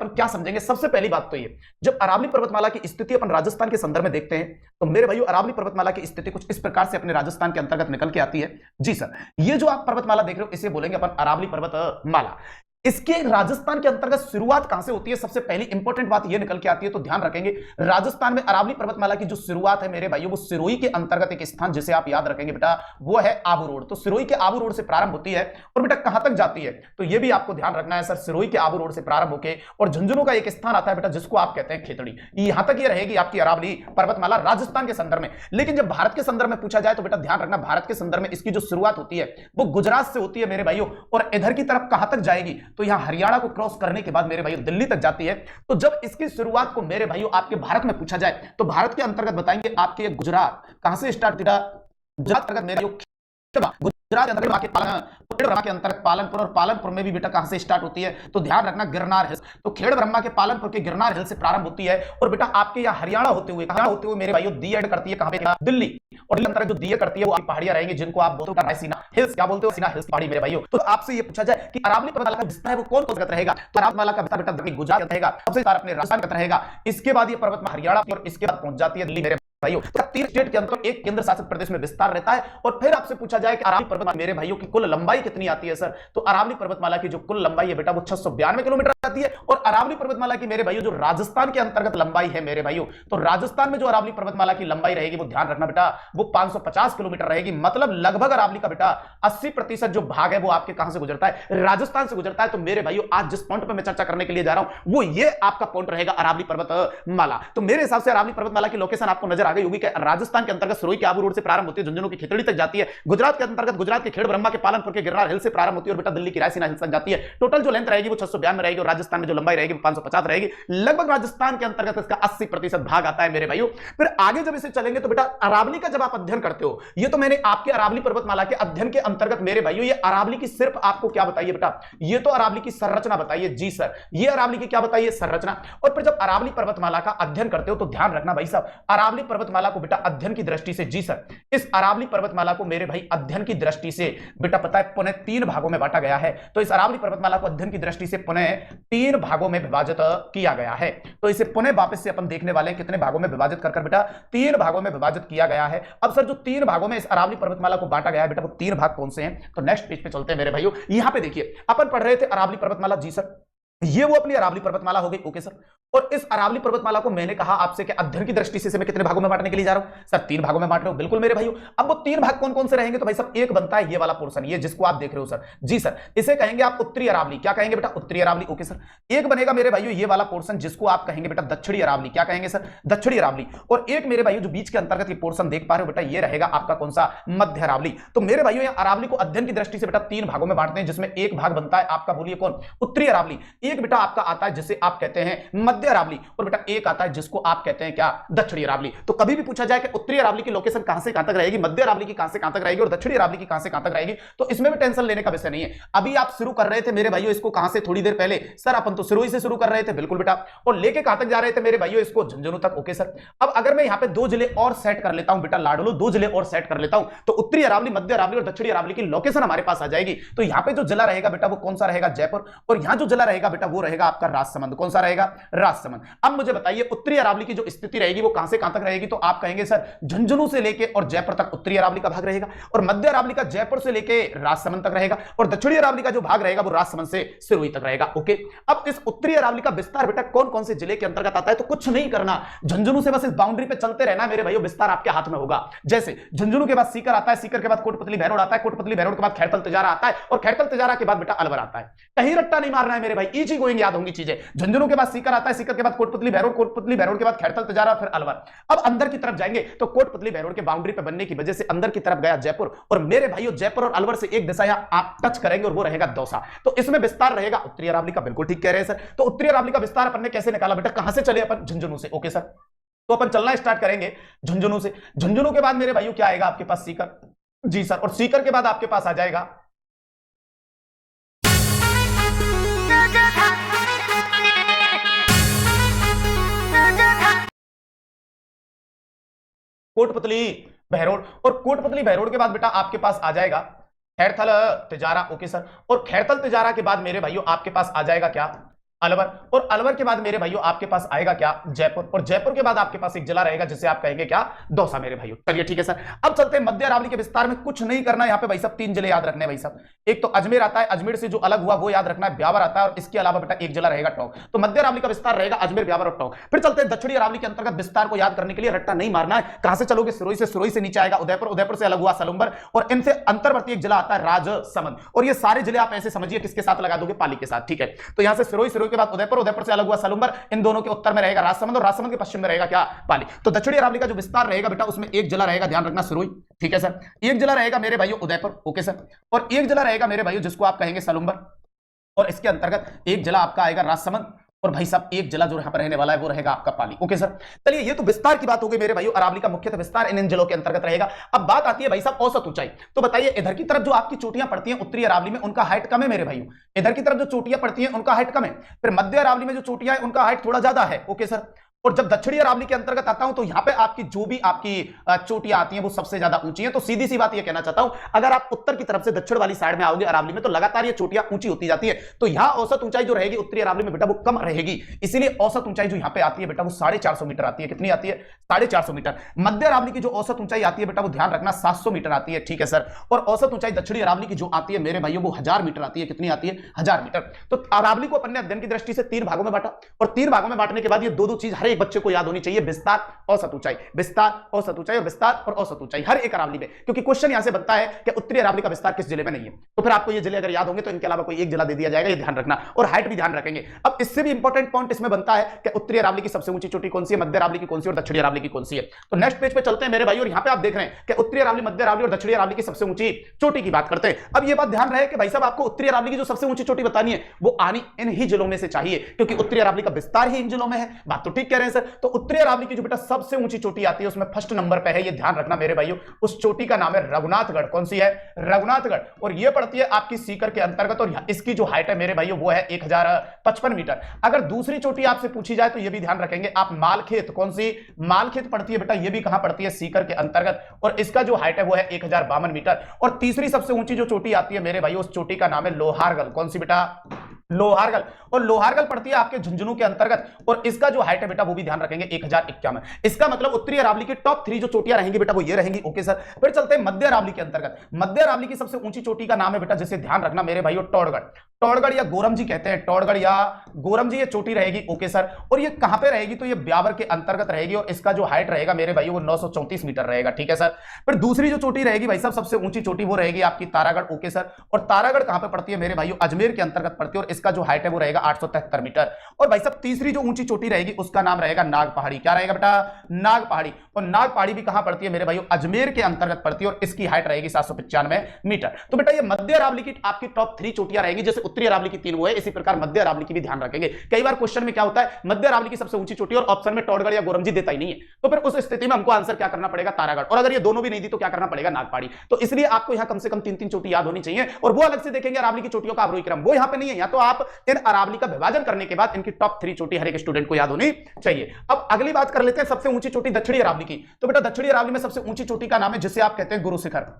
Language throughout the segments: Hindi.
अपन क्या समझेंगे? सबसे पहली बात तो ये, जब अरावली पर्वतमाला की स्थिति अपन राजस्थान के संदर्भ में देखते हैं तो मेरे भाइयों अरावली पर्वतमाला की स्थिति कुछ इस प्रकार से अपने राजस्थान के अंतर्गत निकल के आती है। जी सर, ये जो आप पर्वतमाला देख रहे हो इसे बोलेंगे अपन अरावली पर्वतमाला। इसके राजस्थान के अंतर्गत शुरुआत कहां से होती है? सबसे पहली इंपॉर्टेंट बात यह निकल के आती है, तो ध्यान रखेंगे राजस्थान में अरावली पर्वतमाला की जो शुरुआत है मेरे भाइयों वो सिरोही के अंतर्गत एक स्थान जिसे आप याद रखेंगे बेटा वो है आबू रोड। तो सिरोही के आबू रोड से प्रारंभ होती है और बेटा कहां तक जाती है तो यह भी आपको ध्यान रखना है सर। सिरोही के आबू रोड से प्रारंभ होकर और झुंझुनू का एक स्थान आता है बेटा जिसको आप कहते हैं खेतड़ी। यहां तक ये रहेगी आपकी अरावली पर्वतमाला राजस्थान के संदर्भ में। लेकिन जब भारत के संदर्भ में पूछा जाए तो बेटा ध्यान रखना भारत के संदर्भ में इसकी जो शुरुआत होती है वो गुजरात से होती है मेरे भाइयों, और इधर की तरफ कहां तक जाएगी तो यहां हरियाणा को क्रॉस करने के बाद मेरे भाइयों दिल्ली तक जाती है। तो जब इसकी शुरुआत को मेरे भाइयों आपके भारत में पूछा जाए तो भारत के अंतर्गत बताएंगे आपके गुजरात कहां से स्टार्ट हुआ? गुजरात अंतर्गत मेरे भाइयों गुजरात के अंतर्गत पालनपुर, और पालनपुर में भी बेटा कहां से स्टार्ट होती है तो ध्यान रखना गिरनार हिल्स। तो खेड़ ब्रह्मा के पालनपुर के गिरनार हिल से प्रारंभ होती है और बेटा आपके यहां हरियाणा होते हुए मेरे भाइयों दी एड करती है कहां पे? दिल्ली। और दिल्ली अंतर्गत जो दी करती है वो आपकी पहाड़ियां रहेंगी जिनको आप बोलते हो रायसीना हिल्स। क्या बोलते हो? सीना हिल्स पहाड़ी मेरे भाइयों। तो आपसे ये पूछा जाए कि अरावली पर्वतमाला का विस्तार है वो कौन कौन सा रहेगा तो अरावली का बेटा गुजरात रहेगा, सबसे अपने राजस्थान का रहेगा। इसके बाद ये पर्वतमाला हरियाणा और इसके बाद पहुंच जाती है दिल्ली मेरे भाइयों। 3 स्टेट के अंदर एक केंद्र शासित प्रदेश में विस्तार रहता है। और फिर आपसे पूछा जाए कि अरावली पर्वतमाला मेरे भाइयों की कुल लंबाई कितनी आती है सर? तो अरावली पर्वतमाला की जो कुल लंबाई है बेटा वो 692 किलोमीटर आती है। और अरावली पर्वतमाला की मेरे भाइयों जो राजस्थान के अंतर्गत लंबाई है मेरे भाइयों, तो राजस्थान में जो अरावली पर्वतमाला की लंबाई रहेगी वो ध्यान रखना बेटा वो 550 किलोमीटर रहेगी। मतलब लगभग अरावली का बेटा 80% जो भाग है वो आपके कहां से गुजरता है? राजस्थान से गुजरता है। तो मेरे भाइयों आज जिस पॉइंट पर मैं चर्चा करने के लिए जा रहा हूं वो ये आपका पॉइंट रहेगा अरावली पर्वतमाला। तो मेरे हिसाब से अरावली पर्वतमाला की लोकेशन आपको नजर आ गई होगी कि राजस्थान के अंतर्गत सिरोही के आबू रोड से प्रारंभ होती है, झुंझुनू की खेतड़ी तक जाती है। गुजरात के अंतर्गत गुजरात के खेड़ ब्रह्मा के पालनपुर के गिरनार हिल से प्रारंभ होती है और बेटा दिल्ली की रायसीना हिल तक जाती है। टोटल जो लेंथ रहेगी वो 692 रहेगी और राजस्थान में जो लंबाई रहेगी वो 550 रहेगी। लगभग राजस्थान के अंतर्गत इसका 80% भाग आता है मेरे भाइयों। फिर आगे जब इसे चलेंगे तो बेटा अरावली का जब आप अध्ययन करते हो, ये तो मैंने आपके अरावली पर्वतमाला के अध्ययन के अंतर्गत मेरे भाइयों ये अरावली की सिर्फ आपको क्या बताइए बेटा, ये तो अरावली की संरचना बताइए। जी सर, ये अरावली की क्या बताइए? संरचना। और फिर जब अरावली पर्वतमाला का अध्ययन करते हो तो ध्यान रखना भाई साहब अरावली पर्वतमाला को बेटा अध्ययन की दृष्टि से, जी सर, इस अरावली पर्वतमाला को मेरे भाई अध्ययन की दृष्टि से बेटा पता है पुनः 3 भागों में बांटा गया है। तो इस अरावली पर्वतमाला को अध्ययन की दृष्टि से पुनः 3 भागों में विभाजित किया गया है। तो इसे पुनः वापस से अपन देखने वाले हैं कितने भागों में विभाजित कर बेटा 3 भागों में विभाजित किया गया है। अब सर जो 3 भागों में इस अरावली पर्वतमाला को बांटा गया है बेटा वो 3 भाग कौन से हैं? तो नेक्स्ट पेज पे चलते हैं मेरे भाइयों। यहां पे देखिए अपन पढ़ रहे थे अरावली पर्वतमाला। जी सर, ये वो अपनी अरावली पर्वतमाला हो गई। ओके सर, और इस अरावली पर्वतमाला को मैंने कहा आपसे कि अध्ययन की दृष्टि से मैं कितने भागों में बांटने के लिए जा रहा हूं? सर 3 भागों में बांट रहे हो। बिल्कुल मेरे भाइयों। अब वो 3 भाग कौन कौन से रहेंगे? तो भाई सब एक बनता है ये वाला पोर्शन, ये जिसको आप देख रहे हो सर। जी सर, इसे कहेंगे आप उत्तरी अरावली। क्या कहेंगे बेटा? उत्तरी अरावली। ओके सर, एक बनेगा मेरे भाइयों ये वाला पोर्शन जिसको आप कहेंगे बेटा दक्षिणी अरावली। क्या कहेंगे सर? दक्षिणी अरावली। और एक मेरे भाइयों जो बीच के अंतर्गत ये पोर्शन देख पा रहे हो बेटा ये रहेगा आपका कौन सा? मध्य अरावली। तो मेरे भाइयों ये अरावली को अध्ययन की दृष्टि से बेटा 3 भागों में बांटते हैं जिसमें एक भाग बनता है आपका, बोलिए कौन? उत्तरी अरावली। एक बेटा आपका आता है जिसे आप कहते हैं मध्य अरावली, और बेटा एक आता है जिसको आप कहते हैं क्या? दक्षिणी अरावली। तो कभी भी पूछा जाए कि उत्तरी अरावली की लोकेशन कहां से कहां तक रहेगी, मध्य अरावली की कहां से कहां तक रहेगी और दक्षिणी अरावली की कहां से कहां तक रहेगी, तो इसमें भी टेंशन लेने का विषय नहीं है। अभी आप शुरू कर रहे थे मेरे भाइयों इसको कहां से? थोड़ी देर पहले सर अपन तो सिरोही से शुरू कर रहे थे। बिल्कुल बेटा, और लेके कहां तक जा रहे थे मेरे भाइयों? इसको झुंझुनू तक। ओके सर, अब अगर मैं यहां पे 2 जिले और सेट कर लेता हूं बेटा लाडलो, 2 जिले और सेट कर लेता हूं तो उत्तरी अरावली, मध्य अरावली और दक्षिणी अरावली की लोकेशन हमारे पास आ जाएगी। तो यहां पे जो जिला रहेगा बेटा वो कौन सा रहेगा? जयपुर। और यहां जो जिला रहेगा बेटा वो रहेगा आपका राजसमंद। कौन सा रहेगा? राजसमंद। अब मुझे बताइए उत्तरी अरावली की जो स्थिति रहेगी वो कहां से कहां तक रहेगी? तो आप कहेंगे सर झुंझुनू से लेके और जयपुर तक उत्तरी अरावली का भाग रहेगा, और मध्य अरावली का जयपुर से लेके राजसमंद तक रहेगा, और दक्षिणी अरावली का जो भाग रहेगा वो राजसमंद से सिरोही तक रहेगा। ओके, अब इस उत्तरी अरावली का विस्तार बेटा कौन कौन से जिले के अंतर्गत आता है? तो कुछ नहीं करना, झुंझुनू से बस इस बाउंड्री पे चलते रहना मेरे भाइयों, विस्तार आपके हाथ में होगा। जैसे झुंझुनू के बाद सीकर आता है, सीकर के बाद कोटपुतली भैरोड आता है, कोटपुतली भैरोड के बाद खैरतल तिजारा आता है, और खैरतल तिजारा के बाद बेटा अलवर आता है। कहीं रट्टा नहीं मारना है मेरे भाई, इजी गोइंग याद होंगी चीजें। झुंझुनू के बाद सीकर आता है, सीकर के बाद कोटपुतली भैरोड, कोटपुतली भैरोड के बाद खैरतल तिजारा, फिर अलवर। अब अंदर की तरफ जाएंगे तो कोटपुतली भैरोड के बाउंड्री पे बनने की वजह से अंदर की तरफ गया जयपुर, और मेरे भाइयों जयपुर और अलवर से एक दिशा आप टच करेंगे और वो रहेगा दौसा। तो इसमें विस्तार रहेगा उत्तरी अरावली का। बिल्कुल ठीक कह रहे हैं सर। तो उत्तरी अरावली का विस्तार अपन ने कैसे निकाला बेटा? कहां से चले अपन? झुंझुनू से। ओके सर, तो अपन चलना स्टार्ट करेंगे झुंझुनू से। झुंझुनू के बाद मेरे भाइयों क्या आएगा आपके पास? सीकर। जी सर, और सीकर के बाद आपके पास आ जाएगा कोटपुतली भैरोड, और कोटपुतली भैरोड के बाद बेटा आपके पास आ जाएगा खैरथल तिजारा। ओके सर, और खैरथल तिजारा के बाद मेरे भाइयों आपके पास आ जाएगा क्या? अलवर, और अलवर के बाद मेरे भाइयों आपके पास आएगा क्या, जयपुर, और जयपुर के बाद आपके पास एक जिला रहेगा जिसे आप कहेंगे क्या, दौसा मेरे भाइयों। चलिए ठीक है सर, अब चलते हैं मध्य अरावली के विस्तार में। कुछ नहीं करना है यहाँ पे भाई साहब, 3 जिले याद रखने भाई साहब। एक तो अजमेर आता है, अजमेर से जो अलग हुआ वो याद रखना है, ब्यावर आता है, और इसके अलावा बेटा एक जिला रहेगा टोंक। तो मध्य अरावली का विस्तार रहेगा अजमेर, ब्यावर और टोंक। फिर चलते हैं दक्षिणी अरावली के अंतर्गत विस्तार को याद करने के लिए रट्टा नहीं मारना है। कहां से चलोगे, सिरोही से, सिरोही से नीचे आएगा उदयपुर, उदयपुर से अलग हुआ सलुंबर, और इनसे अंतर्वर्ती एक जिला आता है राजसमंद। और ये सारे जिले आप ऐसे समझिए किसके साथ लगा दोगे, पाली के साथ, ठीक है। तो यहां से सिरोही, सिरोही के बाद उदयपुर, उदयपुर से अलग हुआ सलुंबर, इन दोनों के उत्तर में रहेगा राजसमंद, और राजसमंद के पश्चिम में रहेगा क्या, पाली। तो दक्षिणी अरावली का जो विस्तार रहेगा बेटा उसमें एक जिला रहेगा, ध्यान रखना, सिरोही, ठीक है सर। एक जिला रहेगा मेरे भाइयों उदयपुर, ओके सर, और एक जिला रहेगा मेरे भाइयों जिसको आप कहेंगे सलुंबर, और इसके अंतर्गत एक जिला आपका आएगा राजसमंद, और भाई साहब एक जिला जो यहां पर रहने वाला है वो रहेगा आपका पाली, ओके सर। चलिए ये तो विस्तार की बात हो गई मेरे भाइयों, अरावली का मुख्यतः विस्तार इन जिलों के अंतर्गत रहेगा। अब बात आती है भाई साहब औसत ऊंचाई। तो बताइए इधर की तरफ जो आपकी चोटियां पड़ती हैं उत्तरी अरावली में, उनका हाइट कम है मेरे भाइयों। इधर की तरफ जो चोटियां पड़ती हैं उनका हाइट कम है। फिर मध्य अरावली में जो चोटियां हैं उनका हाइट थोड़ा ज्यादा है, ओके सर। और जब दक्षिणी अरावली के अंतर्गत आता हूं तो यहां पे आपकी जो भी आपकी चोटियां आती हैं वो सबसे ज्यादा ऊंची हैं। तो सीधी सी बात ये कहना चाहता हूं, अगर आप उत्तर की तरफ से दक्षिण वाली साइड में आओगे अरावली में तो लगातार ये चोटियां ऊंची होती जाती है। तो यहां औसत ऊंचाई जो रहेगी उत्तरी अरावली में बेटा वो कम रहेगी, इसीलिए औसत ऊंचाई जो यहां पे आती है बेटा वो 450 मीटर आती है। कितनी आती है, 450 मीटर। मध्य अरावली की जो औसत ऊंचाई आती है बेटा वो ध्यान रखना 700 मीटर आती है, ठीक है सर। और औसत ऊंचाई दक्षिणी अरावली की जो आती है मेरे भाइयों वो 1000 मीटर आती है। कितनी आती है, 1000 मीटर। तो अरावली को अपने अध्ययन की दृष्टि से 3 भागों में बांटा, और 3 भागों में बांटने के बाद ये दो चीज हर एक बच्चे को याद होनी चाहिए, विस्तार, औसत ऊंचाई, विस्तार, औसत ऊंचाई, और विस्तार और औसत ऊंचाई हर एक अरावली में। क्योंकि क्वेश्चन यहां से बनता है कि उत्तरी अरावली का विस्तार किस जिले में नहीं है, तो फिर आपको ये जिले अगर याद होंगे तो इनके अलावा कोई एक जिला दे दिया जाएगा, ये ध्यान रखना। और हाइट भी ध्यान रखेंगे। अब इससे भी इंपॉर्टेंट पॉइंट इसमें बनता है कि उत्तरी अरावली की सबसे ऊंची चोटी कौन सी है, मध्य अरावली की कौन सी और दक्षिणी अरावली की कौन सी है। तो नेक्स्ट पेज पे चलते हैं मेरे भाई, और यहां पे आप देख रहे हैं कि उत्तरी अरावली, मध्य अरावली और दक्षिणी अरावली की सबसे ऊंची चोटी की बात करते हैं। अब ये बात ध्यान रहे कि भाई साहब आपको उत्तरी अरावली की जो सबसे ऊंची चोटी बतानी है वो आनी इन ही जिलों में से चाहिए, क्योंकि उत्तरी अरावली का विस्तार ही इन जिलों में है। बात तो ठीक कह रहे हैं सर। तो उत्तरी अरावली की जो बेटा सबसे ऊंची चोटी आती है उसमें फर्स्ट नंबर पे है, ये ध्यान रखना मेरे भाइयों। उस चोटी का नाम है रघुनाथगढ़। कौन सी है, रघुनाथगढ़। और ये पड़ती है आपकी सीकर के अंतर्गत, और इसकी जो हाइट है मेरे भाइयों वो है 1055 मीटर। अगर दूसरी चोटी आपसे पूछी जाए तो ये भी ध्यान रखेंगे आप, मालखेत। कौन सी, मालखेत पड़ती है बेटा, ये भी कहां पड़ती है, सीकर के अंतर्गत, और इसका जो हाइट है वो है 1052 मीटर। और तीसरी सबसे ऊंची जो चोटी आती है मेरे भाइयों उस चोटी का नाम है लोहारगढ़। कौन सी बेटा, लोहारगढ़। और लोहारगढ़ पड़ती है आपके झुंझुनू के अंतर्गत, और इसका जो हाइट है बेटा वो भी ध्यान रखेंगे 1051। इसका मतलब उत्तरी अरावली की टॉप 3 जो चोटियां रहेंगी बेटा वो ये रहेंगी, ओके सर। फिर चलते हैं मध्य अरावली के अंतर्गत। मध्य अरावली की सबसे ऊंची चोटी का नाम है बेटा, जिसे ध्यान रखना मेरे भाइयों, टोड़गढ़। टोड़गढ़ या गोरमजी कहते हैं, टोड़गढ़ या गोरमजी ये चोटी रहेगी, ओके सर। और ये कहां पे रहेगी, तो ये ब्यावर के अंतर्गत रहेगी, और इसका जो हाइट रहेगा मेरे भाइयों वो 934 मीटर रहेगा, ठीक है सर। फिर दूसरी जो चोटी रहेगी भाई साहब सबसे ऊंची चोटी वो रहेगी आपकी तारागढ़, ओके सर। और तारागढ़ कहां पे पड़ती है मेरे भाइयों, अजमेर के अंतर्गत पड़ती है, और इसका जो हाइट है वो रहेगा 873 मीटर। और भाई साहब तीसरी जो ऊंची चोटी रहेगी उसका नाम रहेगा नाग पहाड़ी। क्या रहेगा बेटा, नाग पहाड़ी। और नाग पहाड़ी भी कहां पड़ती है मेरे भाइयों, अजमेर के अंतर्गत पड़ती है, और इसकी हाइट रहेगी 795 मीटर। तो बेटा ये मध्य अरावली की आपकी टॉप 3 चोटियां रहेगी, जैसे उत्तरी अरावली की 3 वो है, इसी प्रकार मध्य अरावली की भी ध्यान रखेंगे। कई बार क्वेश्चन में क्या होता है, मध्य अरावली की सबसे ऊंची चोटी और ऑप्शन में टोड़गढ़ या गोरमजी देता ही नहीं है, तो फिर उस स्थिति में हमको आंसर क्या करना पड़ेगा, तारागढ़। और अगर ये दोनों भी नहीं दी तो क्या करना पड़ेगा, नागपहाड़ी। तो इसलिए आपको यहां कम से कम 3-3 चोटी याद होनी चाहिए, और वो अलग से देखेंगे अरावली की चोटियों का आरोही क्रम, वो यहां पे नहीं है। या तो आप इन अरावली का विभाजन करने के बाद इनकी टॉप 3 चोटी हर एक स्टूडेंट को याद होनी चाहिए। अब अगली बात कर लेते हैं सबसे ऊंची चोटी दक्षिणी अरावली की। तो बेटा दक्षिणी अरावली में सबसे ऊंची चोटी का नाम है जिसे आप कहते हैं गुरु शिखर।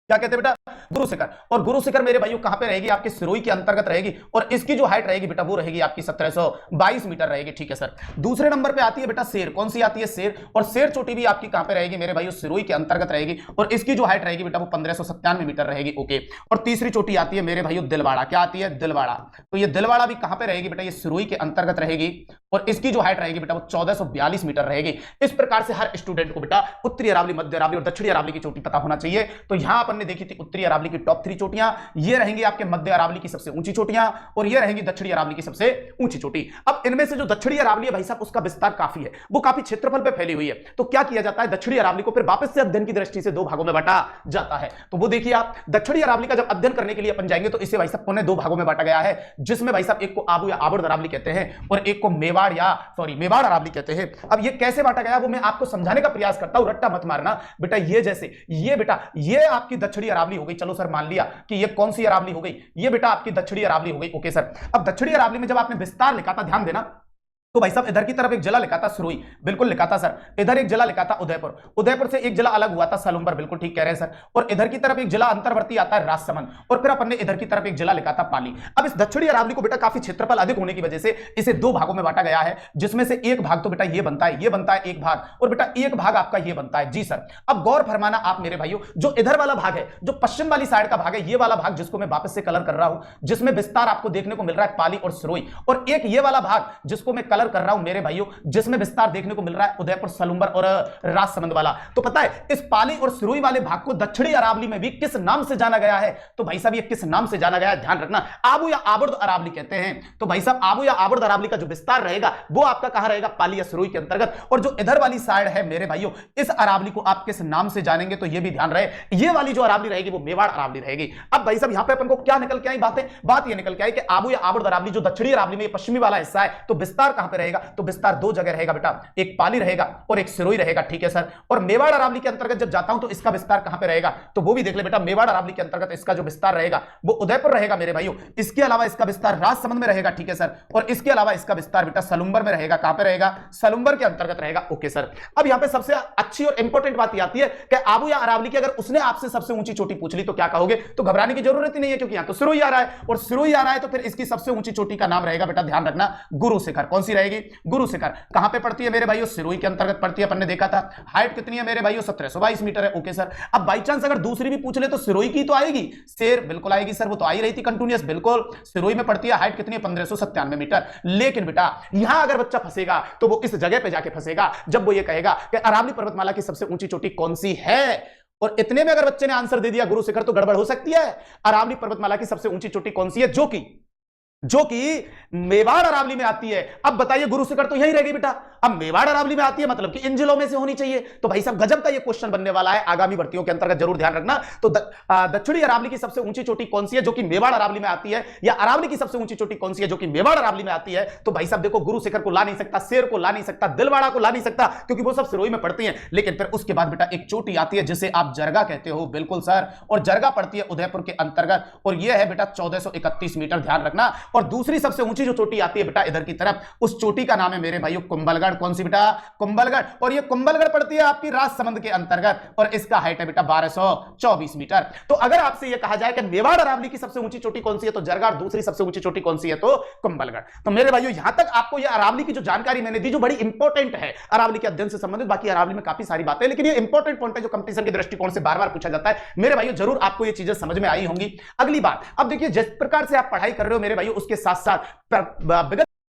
क्या कहते हैं बेटा, गुरु शिखर। और गुरु शिखर मेरे भाइयों कहां पे रहेगी, आपके सिरोही के अंतर्गत रहेगी, और इसकी जो हाइट रहेगी बेटा वो रहेगी आपकी 1722 मीटर रहेगी, ठीक है सर। दूसरे नंबर पे आती है बेटा शेर। कौन सी आती है, शेर। और शेर चोटी भी आपकी कहां पे रहेगी मेरे भाइयों, सिरोही के अंतर्गत रहेगी, और इसकी जो हाइट रहेगी बेटा वो 1597 मीटर रहेगी, ओके। और तीसरी चोटी आती है मेरे भाइयों दिलवाड़ा। क्या आती है, दिलवाड़ा। तो ये दिलवाड़ा भी कहां पे रहेगी बेटा, ये सिरोही के अंतर्गत रहेगी, और इसकी जो हाइट रहेगी बेटा वो 1442 मीटर रहेगी। इस प्रकार से हर स्टूडेंट को बेटा उत्तरी अरावली, मध्य अरावली और दक्षिणी अरावली की चोटी पता होना चाहिए। तो यहां अपन ने देखी थी उत्तरी अरावली की टॉप 3 चोटियां, ये रहेंगी आपके मध्य अरावली की सबसे ऊंची चोटियां, और ये रहेंगी दक्षिणी अरावली की सबसे ऊंची चोटी। अब इनमें से जो दक्षिणी अरावली है भाई साहब उसका विस्तार काफी है, वो काफी क्षेत्रफल पे फैली हुई है। तो क्या किया जाता है, दक्षिणी अरावली को फिर वापस से अध्ययन की दृष्टि से 2 भागों में बांटा जाता है। तो वो देखिए आप, दक्षिणी अरावली का जब अध्ययन करने के लिए अपन जाएंगे तो इसे भाई साहब पुनः 2 भागों में बांटा गया है, जिसमें भाई साहब एक को आबू या आबर्द अरावली कहते हैं, और एक को मेवाड़ या मेवाड़ अरावली कहते हैं। अब ये कैसे बांटा गया वो मैं आपको समझाने का प्रयास करता हूं, रट्टा मत मारना बेटा। ये जैसे ये बेटा ये आपकी दक्षिणी अरावली हो गई, चलो सर मान लिया कि ये कौन सी अरावली हो गई, ये बेटा आपकी दक्षिणी अरावली हो गई, ओके सर। अब दक्षिणी अरावली में जब आपने विस्तार लिखा था, ध्यान देना, तो भाई साहब इधर की तरफ एक जिला लिखा था सिरोही, बिल्कुल लिखा था सर। इधर एक जिला लिखा था उदयपुर, उदयपुर से एक जिला अलग हुआ था सलुम्बर, बिल्कुल ठीक कह रहे हैं सर। और इधर की तरफ एक जिला अंतर्वर्ती आता है राजसमंद, और फिर अपन ने इधर की तरफ एक जिला लिखा था पाली। अब इस दक्षिणी अरावली को बेटा काफी क्षेत्रफल अधिक होने की वजह से इसे दो भागों में बांटा गया है, जिसमें से एक भाग तो बेटा ये बनता है, ये बनता है एक भाग, और बेटा एक भाग आपका ये बनता है। जी सर, अब गौर फरमाना आप मेरे भाइयों, जो इधर वाला भाग है, जो पश्चिम वाली साइड का भाग है, ये वाला भाग जिसको मैं वापस से कलर कर रहा हूं, जिसमें विस्तार आपको देखने को मिल रहा है पाली और सिरोही, और एक ये वाला भाग जिसको मैं कलर कर रहा हूं मेरे भाइयों, जिसमें विस्तार देखने को मिल रहा है उदयपुर, सलुम्बर और राजसमंद वाला। तो पता है इस पाली और सिरोही वाले भाग को दक्षिणी अरावली में भी किस नाम से जाना गया है? तो भाई साहब ये किस नाम से जाना गया है ध्यान रखना, आबू या आबुर्द अरावली कहते हैं। तो भाई साहब आबू या आबुर्द अरावली का जो विस्तार रहेगा वो आपका कहां रहेगा? पाली या सिरोही के अंतर्गत। और जो इधर वाली साइड है मेरे भाइयों, इस अरावली को आप किस नाम से जानेंगे? तो ये भी ध्यान रहे, ये वाली जो अरावली रहेगी वो मेवाड़ अरावली रहेगी। अब भाई साहब यहां पे अपन को क्या निकल के आई बात ये निकल के आई कि आबू या आबुर्द अरावली जो दक्षिणी अरावली में पश्चिमी वाला हिस्सा है, तो विस्तार कहां पे रहेगा? तो विस्तार दो जगह रहेगा बेटा, एक पाली रहेगा और एक सिरोही रहेगा, ठीक है सर। और मेवाड़ अरावली के अंतर्गत जब जाता हूं तो इसका विस्तार कहां पे रहेगा? तो वो भी देख ले बेटा, मेवाड़ अरावली के अंतर्गत इसका जो विस्तार रहेगा वो उदयपुर रहेगा मेरे भाइयों। इसके अलावा इसका विस्तार राजसमंद में रहेगा, ठीक है सर। और इसके अलावा इसका विस्तार बेटा सलुम्बर में रहेगा। कहां पे रहेगा? सलुम्बर के अंतर्गत रहेगा। ओके सर, अब यहां पे सबसे अच्छी और इंपॉर्टेंट बात आती है कि आबू या अरावली की अगर उसने आपसे सबसे ऊंची चोटी पूछ ली तो क्या कहोगे? तो घबराने की जरूरत ही नहीं है, क्योंकि यहां तो सिरोही आ रहा है, और सिरोही आ रहा है तो फिर इसकी सबसे ऊंची चोटी का नाम रहेगा बेटा, ध्यान रखना, गुरु शिखर। कौन सी रहेगी? गुरु शिखर। कहां पे पड़ती है मेरे भाइयों? सिरोही के अंतर्गत पड़ती है, अपन ने देखा था। हाइट कितनी है मेरे भाइयों? 1722 मीटर है। ओके सर, अब बाई चांस अगर दूसरी भी पूछ ले तो सिरोही की तो आएगी, शेर बिल्कुल आएगी सर, वो तो आ ही रही थी कंटिन्यूअस, बिल्कुल। सिरोही में पड़ती है, हाइट कितनी है? 1597 मीटर। लेकिन बेटा यहां अगर बच्चा फंसेगा तो वो इस जगह पे जाके फंसेगा जब वो ये कहेगा कि अरावली पर्वतमाला की सबसे ऊंची चोटी कौन सी है, और इतने में अगर बच्चे ने आंसर दे दिया गुरु शिखर तो गड़बड़ हो सकती है। अरावली पर्वतमाला की सबसे ऊंची चोटी कौन सी है? जो कि मेवाड़ अरावली में आती है। अब बताइए गुरु शिखर तो यही रहेगी बेटा, अब मेवाड़ अरावली में आती है मतलब कि इन जिलों में से होनी चाहिए। तो भाई साहब गजब का ये क्वेश्चन बनने वाला है आगामी भर्तियों के अंतर्गत, जरूर ध्यान रखना। तो दक्षिणी अरावली की सबसे ऊंची चोटी कौन सी है? जो कि मेवाड़ अरावली में आती है। या अरावली की सबसे ऊंची चोटी कौन सी है? जो कि मेवाड़ अरावली में आती है। तो भाई साहब देखो, गुरु शिखर को ला नहीं सकता, शेर को ला नहीं सकता, दिलवाड़ा को ला नहीं सकता, क्योंकि वो सब सिरोही में पड़ती है। लेकिन फिर उसके बाद बेटा एक चोटी आती है जिसे आप जरगा कहते हो, बिल्कुल सर, और जरगा पड़ती है उदयपुर के अंतर्गत, और यह है बेटा 1431 मीटर, ध्यान रखना। और दूसरी सबसे ऊंची जो चोटी आती है बेटा इधर की तरफ, उस चोटी का नाम है मेरे भाइयों कुंभलगढ़। कौन सी बेटा? कुंभलगढ़। और ये कुंभलगढ़ पड़ती है आपकी राजसमंद के अंतर्गत, और इसका हाइट है बेटा 1224 मीटर। तो अगर आपसे यह कहा जाए कि मेवाड़ अरावली की सबसे ऊंची चोटी कौन सी है तो जरगा, और दूसरी सबसे ऊंची चोटी कौन सी है तो कुंभलगढ़। तो मेरे भाइयों यहां तक आपको यह अरावली की जो जानकारी मैंने दी, जो बड़ी इंपॉर्टेंट है अरावली के अध्ययन से संबंधित, बाकी अरावली में काफी सारी बातें, लेकिन ये इंपॉर्टेंट पॉइंट है जो कंपटीशन के दृष्टिकोण से बार बार पूछा जाता है। मेरे भाइयों जरूर आपको ये चीजें समझ में आई होंगी। अगली बात, अब देखिए जिस प्रकार से आप पढ़ाई कर रहे हो मेरे भाइयों, उसके साथ साथ विगत